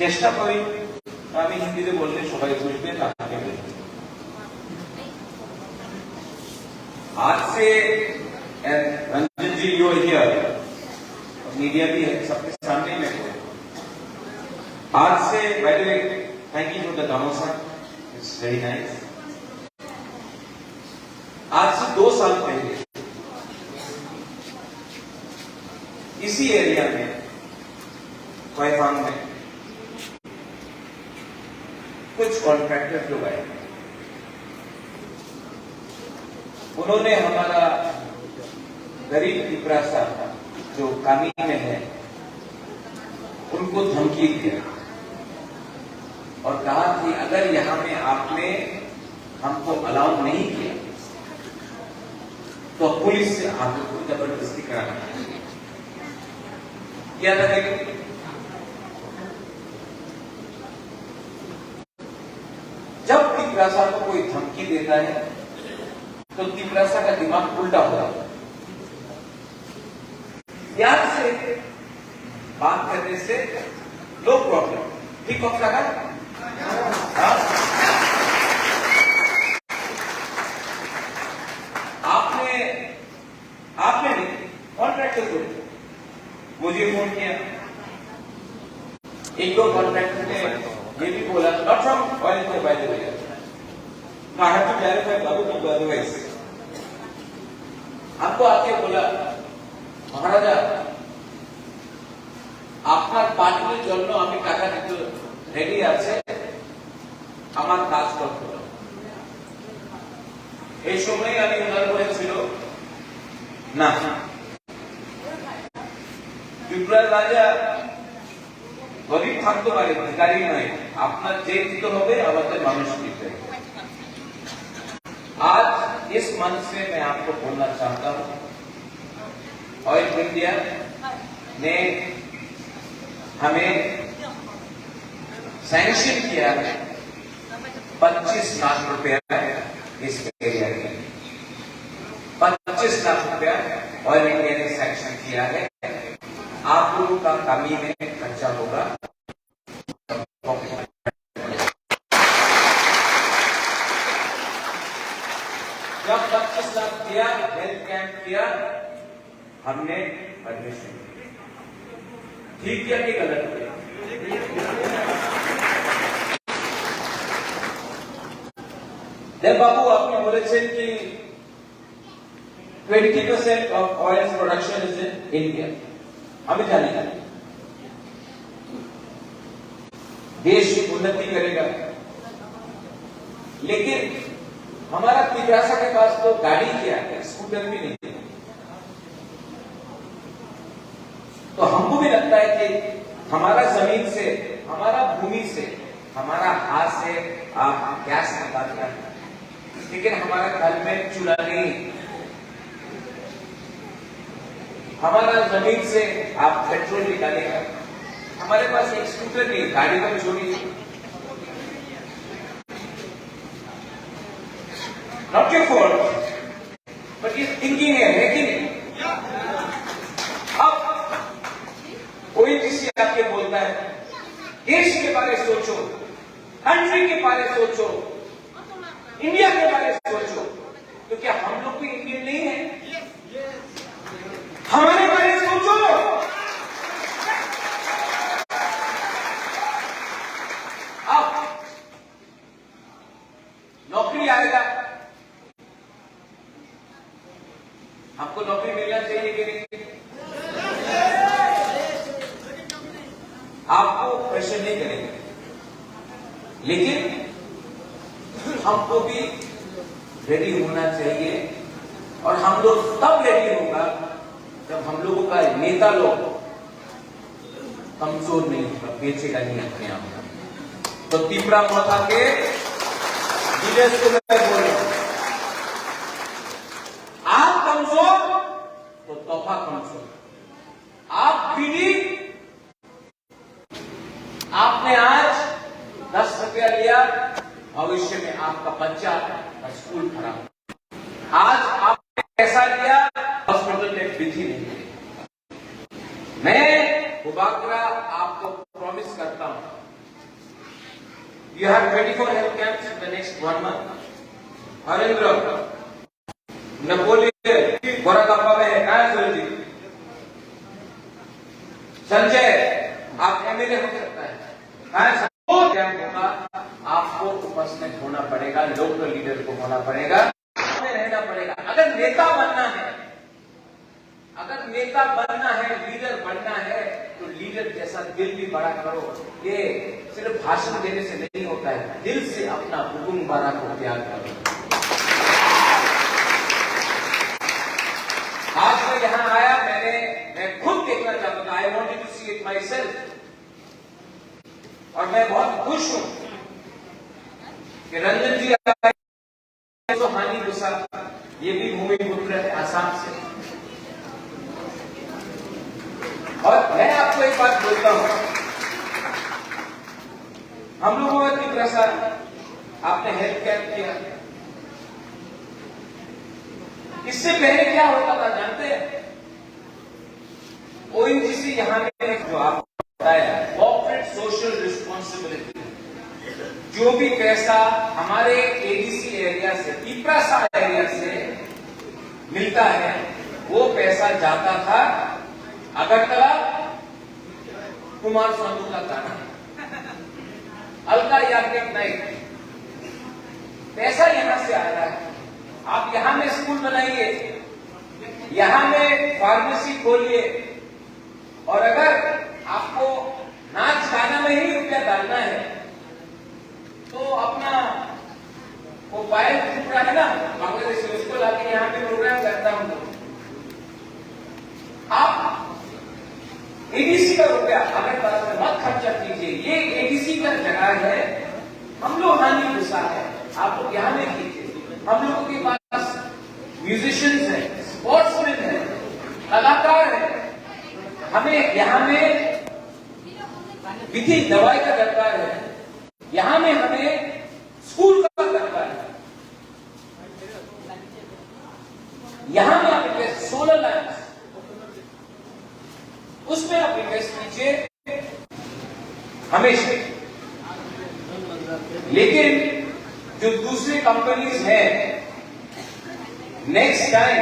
চেষ্টা করি আমি হিন্দিতে বললে সবাই বুঝবে তাকে বলবে। आज से रंजन जी यू हियर मीडिया भी है सबके सामने में आज से bye the way thank you for the gamosa it's very nice. आज से 2 साल पहले इसी एरिया में फैफांग में कुछ कॉन्ट्रैक्टर लोग आए, उन्होंने हमारा गरीब पिपरासा जो कामी में है उनको धमकी दिया और कहा कि अगर यहां में आपने हमको अलाउ नहीं किया तो पुलिस से आपको जबरदस्ती कराना क्या था। जब पिपरासा को कोई धमकी देता है तो पिपरासा का दिमाग उल्टा होता है। प्यार से बात करने से नो प्रॉब्लम, ठीक हो लगा। आपने नहीं कॉन्ट्रैक्टर को मुझे फोन किया, 1-2 कॉन्ट्रैक्टर ने ये भी बोला not from oil India by the way I have to clarify बाबू की अदरवाइज हमको आके बोला महाराजा আপনার পার্টির জন্য আমি টাকা দিতে রেডি আছে, আমার কাজ করতে হবে। এই সময় আমি ওনার বলেছিল না বিপ্লব রাজা গরিব থাকতে পারে ভিখারি নয়, আপনার যে দিতে হবে আমাদের মানুষ দিতে হবে। आज इस मंच से मैं आपको बोलना चाहता हूं ऑयल इंडिया ने हमें सैंक्शन किया है 25 लाख रुपया इस एरिया के 25 लाख रुपया ऑयल इंडिया ने सैंक्शन किया है। आप लोगों का कमी में खर्चा होगा। जब 25 लाख किया हेल्थ कैंप किया हमने परमिशन, ठीक किया कि गलत किया? देव बाबू आपने बोलेছেন कि 20% of oil production is in India. हमें जाने का देश उन्नति करेगा, लेकिन हमारा पिपरासा के पास तो गाड़ी क्या है, स्कूटर भी नहीं है। तो हमको भी लगता है कि हमारा जमीन से, हमारा भूमि से, हमारा हाथ से आप गैस निकालना, लेकिन हमारा घर में चूल्हा नहीं, हमारा जमीन से आप पेट्रोल निकालेगा, हमारे पास एक स्कूटर नहीं, गाड़ी में चोरी। नॉट योर फॉल्ट बट ये थिंकिंग है कि नहीं? अब कोई किसी आपके बोलता है देश के बारे सोचो, कंट्री के बारे सोचो, इंडिया के बारे सोचो, तो क्या हम लोग भी इंडियन नहीं है? हमारे बारे सोचो। अब नौकरी आएगा, आपको नौकरी मिलना चाहिए कि नहीं? आपको प्रेशर नहीं करेंगे, लेकिन हमको भी रेडी होना चाहिए। और हम लोग तब रेडी होगा जब हम लोगों का नेता लोग कमजोर नहीं होगा, बेचेगा नहीं अपने आप। तो तीपरा मोथा के लीडर्स को मैं बोल रहा हूं, आप कमजोर तो तोहफा कमजोर, आप पीढ़ी आपने आज 10 रुपया लिया, भविष्य में आपका बच्चा का स्कूल खराब, आज आपने पैसा लिया हॉस्पिटल में बिजी नहीं। मैं उबागरा आपको प्रॉमिस करता हूं, you have 24 health camps in the next 1 month. Harendra, Napoleon गोराकप्पा में है, कहां है जी? संजय, आप एमएलए हो सकता है, कैंप होगा, आपको उपस्थित होना पड़ेगा, लोकल लीडर को होना पड़ेगा, रहना पड़ेगा। अगर नेता बनना है, लीडर बनना है, तो लीडर जैसा दिल भी बड़ा करो। ये सिर्फ भाषण देने से नहीं होता है, दिल से अपना हुकुमबारा को त्याग करो। आज मैं यहां आया, मैं खुद देखना चाहता था, I wanted to see it myself, और मैं बहुत खुश हूं कि रंजन जी आए, तो हानि गुस्सा, ये भी भूमिपुत्र है आसाम से। और मैं आपको एक बात बोलता हूं, हम लोगों में कितना सा आपने हेल्थ कैंप किया, इससे पहले क्या होता था जानते हैं? ओएनजीसी यहां में जो आपको बताया, कॉर्पोरेट सोशल रिस्पॉन्सिबिलिटी, जो भी पैसा हमारे एडीसी एरिया से, पिपरासा एरिया से मिलता है, वो पैसा जाता था अगरतला, कुमार स्वामी का गाना, अलका याग्निक नाइक, पैसा यहां से आ रहा है। आप यहां में स्कूल बनाइए, यहां में फार्मेसी खोलिए, और अगर आपको नाच गाना में ही रुपया डालना है, तो अपना वो पायल टुकड़ा है ना बांग्लादेश, उसको लाके यहां पे प्रोग्राम करता हूं। आप एडीसी का रुपया अगर मत खर्चा कीजिए, ये एडीसी का जगह है, हम लोग हानि गुस्सा है, आप लोग यहां में कीजिए। हम लोगों के पास म्यूजिशियंस हैं, स्पोर्ट्समैन हैं, कलाकार हैं, हमें यहां में विधि दवाई का दरकार है, यहां में हमें स्कूल का दरकार है, यहां में आप इन्वेस्ट, सोलर लैंप्स, उसमें आप इन्वेस्ट कीजिए हमेशा। लेकिन जो दूसरी कंपनीज हैं, नेक्स्ट टाइम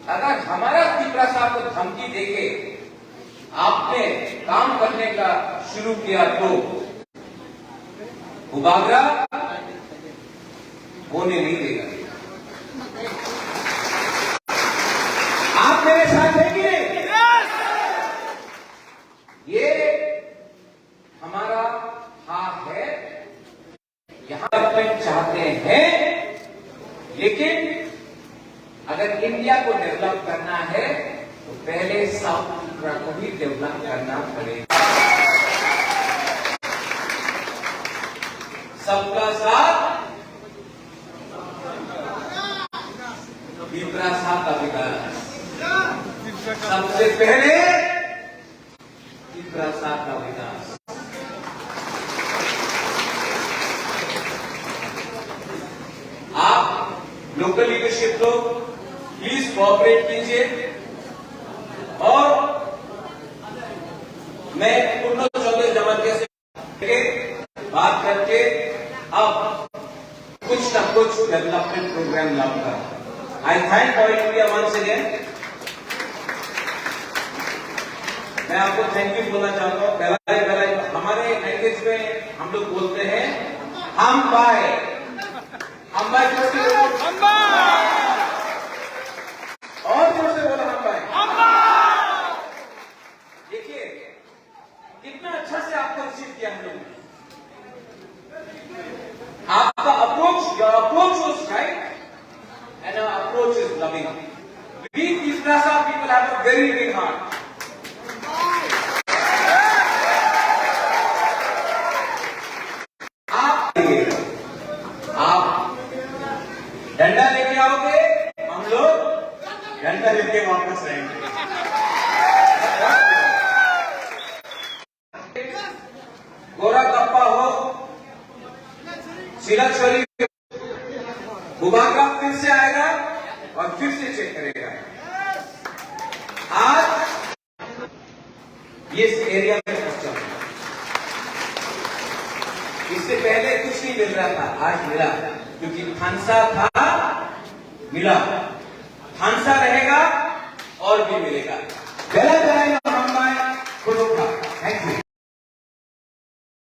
अगर हमारा पिपरासा को धमकी देके आपने काम करने का शुरू किया, तो उबागरा होने नहीं देगा। आप मेरे साथ हैं कि नहीं? ये हमारा हाथ है, यहां डेवलपमेंट चाहते हैं, लेकिन अगर इंडिया को डेवलप करना है तो पहले साउथ अफ्रीका को भी डेवलप करना पड़ेगा। सबका साथ, पिपरासा का विकास, सबसे पहले पिपरासा का विकास। आप लोकल लीडरशिप लोग प्लीज कोऑपरेट कीजिए, और मैं पूर्ण 24 जमात से बात करके अब कुछ न कुछ डेवलपमेंट प्रोग्राम लाऊंगा। I thank all India once again. मैं आपको थैंक यू बोलना चाहता हूँ। पहला हमारे लैंग्वेज में हम लोग बोलते हैं हम बाय, हम बाय, और जोर से बोला हम बाय। देखिए कितना अच्छा से आपको रिसीव किया हम लोग ने। आपका approach, your approach was right and our approach is loving. We पिपरासा people have a very big heart. आप डंडा लेके आओगे, हम लोग डंडा लेके वापस आएंगे। गोराकप्पा हो, सिलाछोली, उबागरा फिर से आएगा और फिर से चेक करेगा। आज ये इस एरिया में पहुंचा। इससे पहले कुछ नहीं मिल रहा था, आज मिला, क्योंकि खानसा था, मिला। खानसा रहेगा और भी मिलेगा।